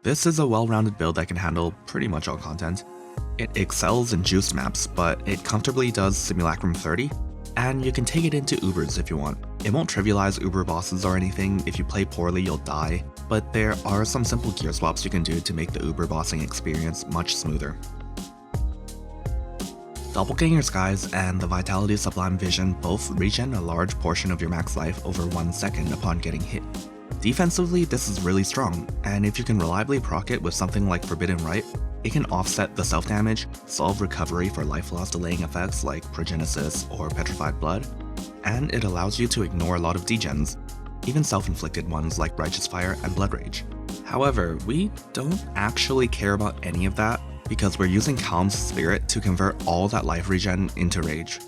This is a well-rounded build that can handle pretty much all content. It excels in juice maps, but it comfortably does Simulacrum 30, and you can take it into Ubers if you want. It won't trivialize Uber bosses or anything. If you play poorly you'll die, but there are some simple gear swaps you can do to make the Uber bossing experience much smoother. Doppelganger Skies and the Vitality Sublime Vision both regen a large portion of your max life over 1 second upon getting hit. Defensively, this is really strong, and if you can reliably proc it with something like Forbidden Rite, it can offset the self-damage, solve recovery for life loss delaying effects like Progenesis or Petrified Blood, and it allows you to ignore a lot of degens, even self-inflicted ones like Righteous Fire and Blood Rage. However, we don't actually care about any of that, because we're using Calm's Spirit to convert all that life regen into rage.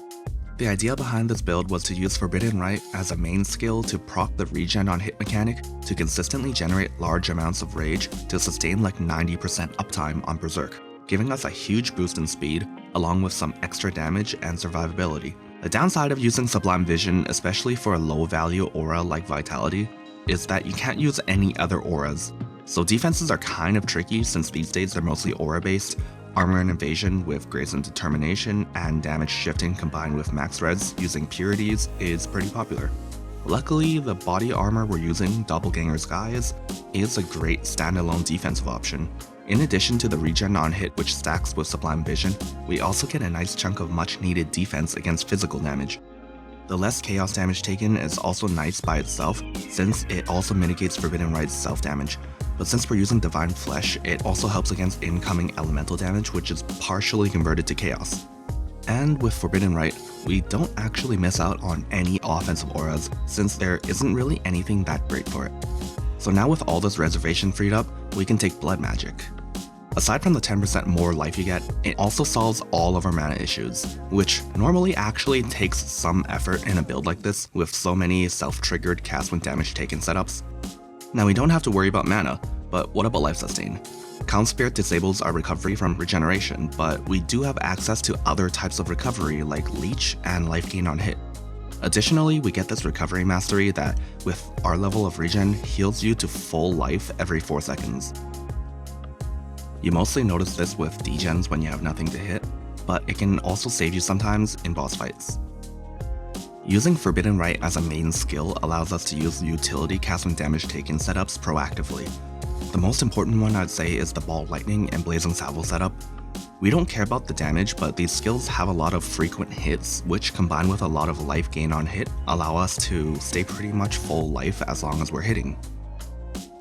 The idea behind this build was to use Forbidden Rite as a main skill to proc the regen on hit mechanic to consistently generate large amounts of rage to sustain like 90% uptime on Berserk, giving us a huge boost in speed along with some extra damage and survivability. The downside of using Sublime Vision, especially for a low value aura like Vitality, is that you can't use any other auras. So defenses are kind of tricky since these days they're mostly aura based. Armor and Evasion with Grace and Determination and damage shifting combined with max reds using Purities is pretty popular. Luckily, the body armor we're using, Doppelganger Skies, is a great standalone defensive option. In addition to the regen on hit which stacks with Sublime Vision, we also get a nice chunk of much needed defense against physical damage. The less chaos damage taken is also nice by itself since it also mitigates Forbidden Rite's self-damage. But since we're using Divine Flesh, it also helps against incoming elemental damage, which is partially converted to chaos. And with Forbidden Rite, we don't actually miss out on any offensive auras, since there isn't really anything that great for it. So now with all this reservation freed up, we can take Blood Magic. Aside from the 10% more life you get, it also solves all of our mana issues, which normally actually takes some effort in a build like this with so many self-triggered cast when damage taken setups. Now we don't have to worry about mana, but what about life sustain? Calm's Spirit disables our recovery from regeneration, but we do have access to other types of recovery like Leech and life gain on hit. Additionally, we get this recovery mastery that, with our level of regen, heals you to full life every 4 seconds. You mostly notice this with degens when you have nothing to hit, but it can also save you sometimes in boss fights. Using Forbidden Rite as a main skill allows us to use utility cast when damage taken setups proactively. The most important one I'd say is the Ball Lightning and Blazing Salvo setup. We don't care about the damage, but these skills have a lot of frequent hits, which combined with a lot of life gain on hit, allow us to stay pretty much full life as long as we're hitting.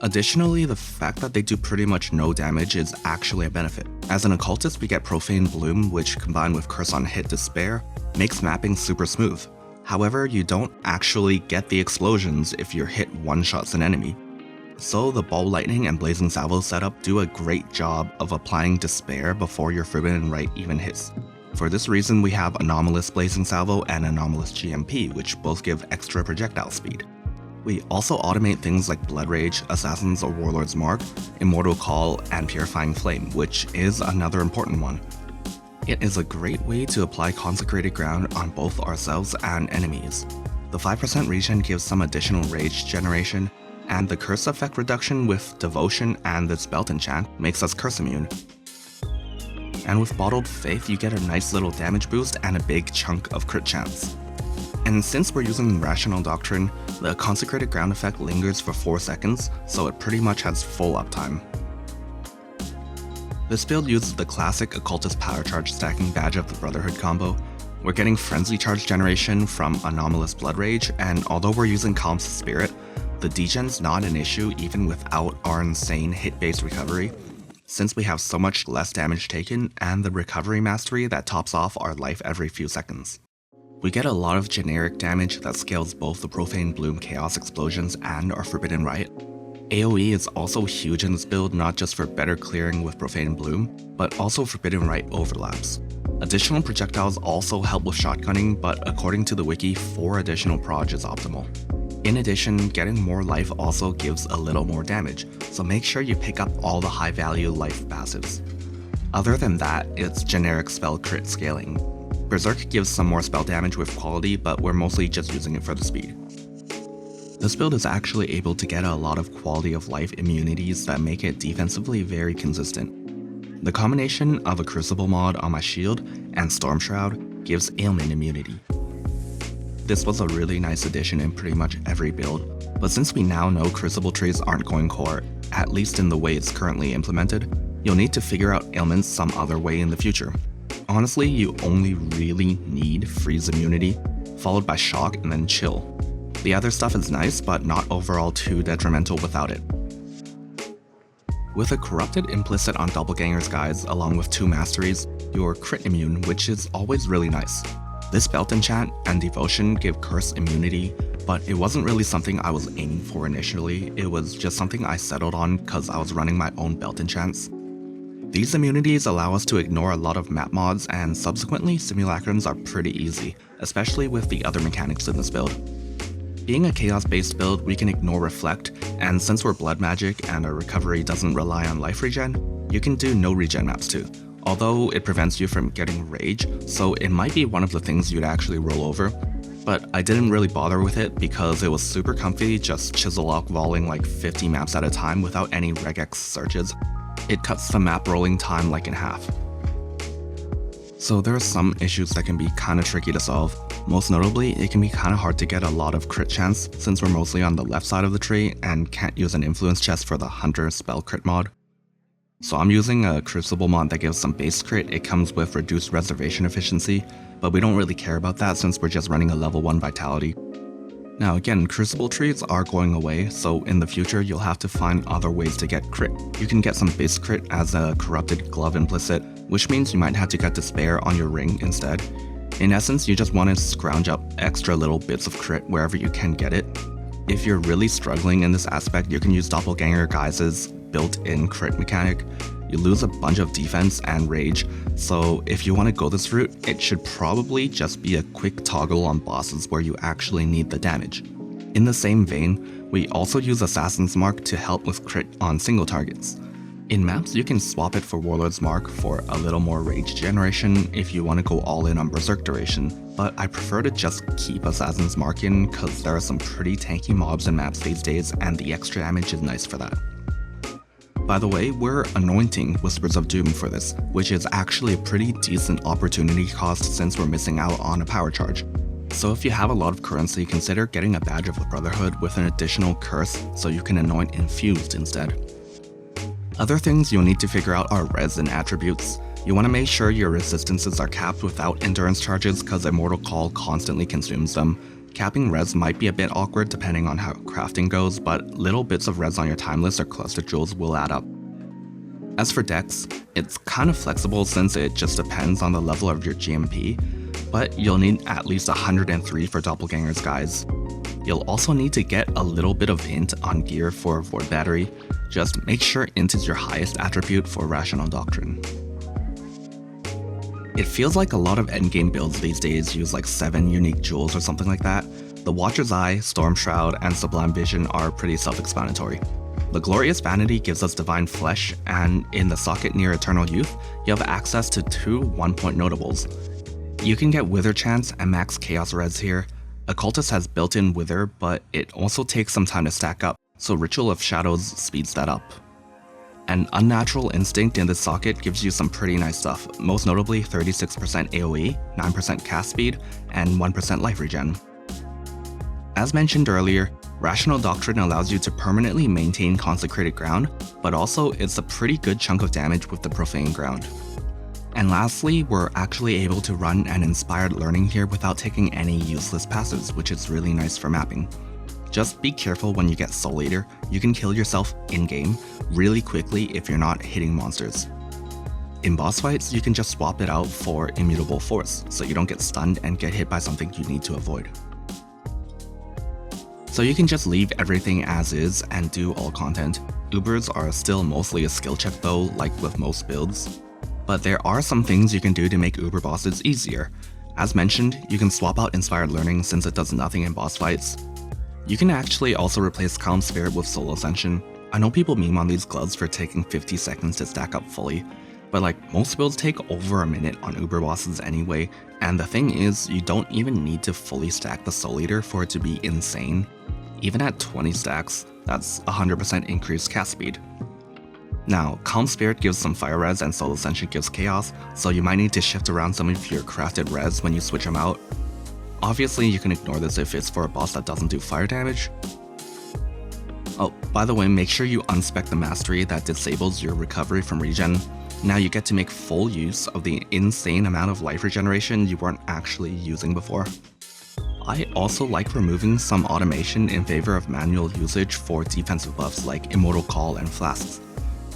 Additionally, the fact that they do pretty much no damage is actually a benefit. As an occultist, we get Profane Bloom, which combined with Curse on Hit Despair, makes mapping super smooth. However, you don't actually get the explosions if your hit one-shots an enemy. So the Ball Lightning and Blazing Salvo setup do a great job of applying Despair before your Forbidden Rite even hits. For this reason, we have Anomalous Blazing Salvo and Anomalous GMP, which both give extra projectile speed. We also automate things like Blood Rage, Assassin's or Warlord's Mark, Immortal Call, and Purifying Flame, which is another important one. It is a great way to apply Consecrated Ground on both ourselves and enemies. The 5% regen gives some additional rage generation, and the curse effect reduction with Devotion and this belt enchant makes us curse immune. And with Bottled Faith, you get a nice little damage boost and a big chunk of crit chance. And since we're using Rational Doctrine, the Consecrated Ground effect lingers for 4 seconds, so it pretty much has full uptime. This build uses the classic Occultist Power Charge stacking Badge of the Brotherhood combo. We're getting Frenzy Charge generation from Anomalous Blood Rage, and although we're using Calm's Spirit, the degen's not an issue even without our insane hit-based recovery, since we have so much less damage taken and the recovery mastery that tops off our life every few seconds. We get a lot of generic damage that scales both the Profane Bloom Chaos Explosions and our Forbidden Rite. AoE is also huge in this build, not just for better clearing with Profane Bloom, but also Forbidden Rite overlaps. Additional projectiles also help with shotgunning, but according to the wiki, 4 additional proj is optimal. In addition, getting more life also gives a little more damage, so make sure you pick up all the high value life passives. Other than that, it's generic spell crit scaling. Berserk gives some more spell damage with quality, but we're mostly just using it for the speed. This build is actually able to get a lot of quality of life immunities that make it defensively very consistent. The combination of a Crucible mod on my shield and Storm Shroud gives ailment immunity. This was a really nice addition in pretty much every build, but since we now know Crucible trees aren't going core, at least in the way it's currently implemented, you'll need to figure out ailments some other way in the future. Honestly, you only really need freeze immunity, followed by shock and then chill. The other stuff is nice, but not overall too detrimental without it. With a corrupted implicit on doppelgangers guys along with 2 masteries, you're crit immune, which is always really nice. This belt enchant and devotion give curse immunity, but it wasn't really something I was aiming for initially. It was just something I settled on because I was running my own belt enchants. These immunities allow us to ignore a lot of map mods, and subsequently simulacrums are pretty easy, especially with the other mechanics in this build. Being a chaos based build, we can ignore reflect, and since we're blood magic and our recovery doesn't rely on life regen, you can do no regen maps too. Although it prevents you from getting rage, so it might be one of the things you'd actually roll over. But I didn't really bother with it because it was super comfy, just chisel lock volleying like 50 maps at a time without any regex searches. It cuts the map rolling time like in half. So there are some issues that can be kinda tricky to solve. Most notably, it can be kinda hard to get a lot of crit chance since we're mostly on the left side of the tree and can't use an influence chest for the hunter spell crit mod. So I'm using a Crucible mod that gives some base crit. It comes with reduced reservation efficiency, but we don't really care about that since we're just running a level 1 vitality. Now again, Crucible trees are going away, so in the future you'll have to find other ways to get crit. You can get some base crit as a corrupted glove implicit, which means you might have to get despair on your ring instead. In essence, you just want to scrounge up extra little bits of crit wherever you can get it. If you're really struggling in this aspect, you can use Doppelganger Guise's built-in crit mechanic. You lose a bunch of defense and rage, so if you want to go this route, it should probably just be a quick toggle on bosses where you actually need the damage. In the same vein, we also use Assassin's Mark to help with crit on single targets. In maps, you can swap it for Warlord's Mark for a little more rage generation if you want to go all in on Berserk duration, but I prefer to just keep Assassin's Mark in because there are some pretty tanky mobs in maps these days and the extra damage is nice for that. By the way, we're anointing Whispers of Doom for this, which is actually a pretty decent opportunity cost since we're missing out on a power charge. So if you have a lot of currency, consider getting a Badge of the Brotherhood with an additional curse so you can anoint Infused instead. Other things you'll need to figure out are res and attributes. You want to make sure your resistances are capped without endurance charges because Immortal Call constantly consumes them. Capping res might be a bit awkward depending on how crafting goes, but little bits of res on your timeless or cluster jewels will add up. As for dex, it's kind of flexible since it just depends on the level of your GMP, but you'll need at least 103 for Doppelgangers guys. You'll also need to get a little bit of int on gear for Void Battery. Just make sure int is your highest attribute for Rational Doctrine. It feels like a lot of endgame builds these days use like 7 unique jewels or something like that. The Watcher's Eye, Storm Shroud, and Sublime Vision are pretty self-explanatory. The Glorious Vanity gives us Divine Flesh, and in the socket near Eternal Youth, you have access to 2 1-point notables. You can get Wither Chance and max Chaos Res here. Occultist has built-in Wither, but it also takes some time to stack up, so Ritual of Shadows speeds that up. An Unnatural Instinct in this socket gives you some pretty nice stuff, most notably 36% AoE, 9% cast speed, and 1% life regen. As mentioned earlier, Rational Doctrine allows you to permanently maintain Consecrated Ground, but also it's a pretty good chunk of damage with the Profane Ground. And lastly, we're actually able to run an Inspired Learning here without taking any useless passives, which is really nice for mapping. Just be careful when you get Soul Eater. You can kill yourself in-game really quickly if you're not hitting monsters. In boss fights, you can just swap it out for Immutable Force, so you don't get stunned and get hit by something you need to avoid. So you can just leave everything as is and do all content. Ubers are still mostly a skill check though, like with most builds. But there are some things you can do to make Uber bosses easier. As mentioned, you can swap out Inspired Learning since it does nothing in boss fights. You can actually also replace Calm Spirit with Soul Ascension. I know people meme on these gloves for taking 50 seconds to stack up fully, but like most builds take over a minute on Uber bosses anyway, and the thing is, you don't even need to fully stack the Soul Eater for it to be insane. Even at 20 stacks, that's 100% increased cast speed. Now, Calm Spirit gives some fire res and Soul Ascension gives chaos, so you might need to shift around some of your crafted res when you switch them out. Obviously, you can ignore this if it's for a boss that doesn't do fire damage. Oh, by the way, make sure you unspec the mastery that disables your recovery from regen. Now you get to make full use of the insane amount of life regeneration you weren't actually using before. I also like removing some automation in favor of manual usage for defensive buffs like Immortal Call and Flasks.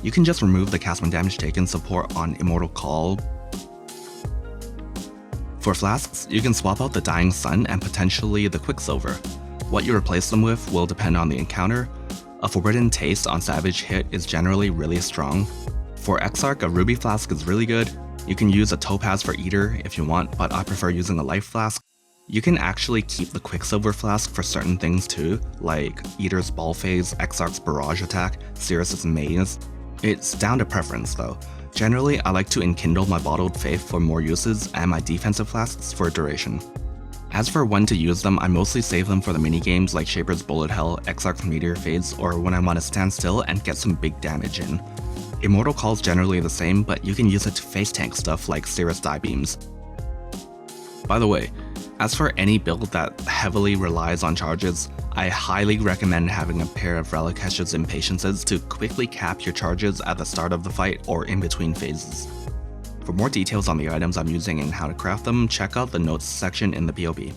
You can just remove the cast when damage taken support on Immortal Call. For Flasks, you can swap out the Dying Sun and potentially the Quicksilver. What you replace them with will depend on the encounter. A Forbidden Taste on Savage hit is generally really strong. For Exarch, a Ruby Flask is really good. You can use a Topaz for Eater if you want, but I prefer using a Life Flask. You can actually keep the Quicksilver Flask for certain things too, like Eater's Ball Phase, Exarch's Barrage Attack, Cirrus's Maze. It's down to preference though. Generally, I like to enkindle my Bottled Faith for more uses and my defensive flasks for duration. As for when to use them, I mostly save them for the minigames like Shaper's Bullet Hell, Exarch's Meteor Fades, or when I want to stand still and get some big damage in. Immortal Call's generally the same, but you can use it to face tank stuff like Cirrus Die Beams. By the way, as for any build that heavily relies on charges, I highly recommend having a pair of Relikesh's Impatiences to quickly cap your charges at the start of the fight or in between phases. For more details on the items I'm using and how to craft them, check out the notes section in the POB.